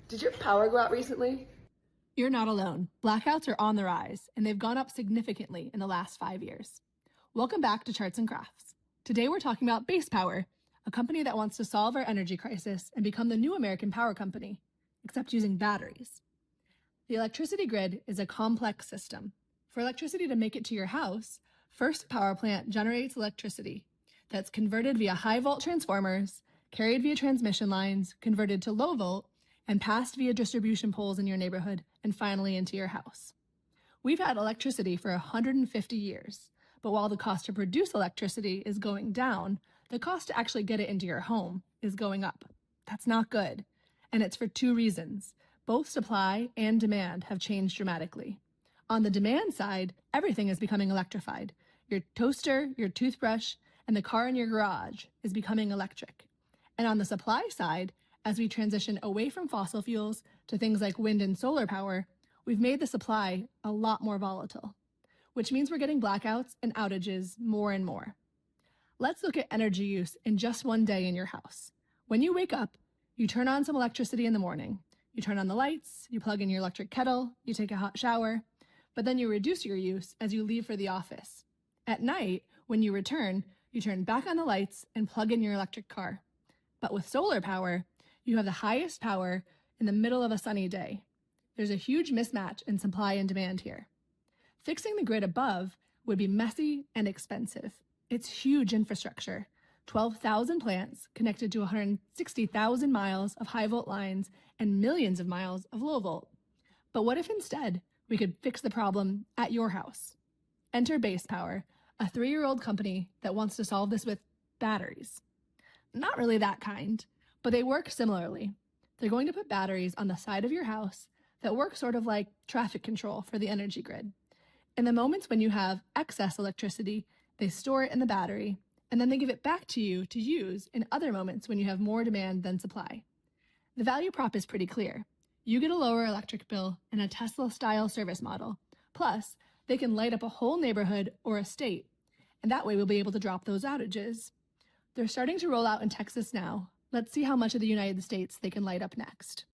Did your power go out recently? You're not alone. Blackouts are on the rise, and they've gone up significantly in the last 5 years. Welcome back to Charts and Crafts. Today we're talking about BasePower, a company that wants to solve our energy crisis and become the new American power company, except using batteries. The electricity grid is a complex system. For electricity to make it to your house, first a power plant generates electricity that's converted via high volt transformers, carried via transmission lines, converted to low volt, and passed via distribution poles in your neighborhood, and finally into your house. We've had electricity for 150 years, but while the cost to produce electricity is going down, the cost to actually get it into your home is going up. That's not good. And it's for two reasons. Both supply and demand have changed dramatically. On the demand side, everything is becoming electrified. Your toaster, your toothbrush, and the car in your garage is becoming electric. And on the supply side, as we transition away from fossil fuels to things like wind and solar power, we've made the supply a lot more volatile, which means we're getting blackouts and outages more and more. Let's look at energy use in just one day in your house. When you wake up, you turn on some electricity in the morning. You turn on the lights, you plug in your electric kettle, you take a hot shower, but then you reduce your use as you leave for the office. At night, when you return, you turn back on the lights and plug in your electric car. But with solar power, you have the highest power in the middle of a sunny day. There's a huge mismatch in supply and demand here. Fixing the grid above would be messy and expensive. It's huge infrastructure, 12,000 plants connected to 160,000 miles of high volt lines and millions of miles of low volt. But what if instead we could fix the problem at your house? Enter BasePower, a 3-year-old company that wants to solve this with batteries. Not really that kind, but they work similarly. They're going to put batteries on the side of your house that work sort of like traffic control for the energy grid. In the moments when you have excess electricity, they store it in the battery, and then they give it back to you to use in other moments when you have more demand than supply. The value prop is pretty clear. You get a lower electric bill and a Tesla-style service model. Plus, they can light up a whole neighborhood or a state, and that way we'll be able to drop those outages. They're starting to roll out in Texas now. Let's see how much of the United States they can light up next.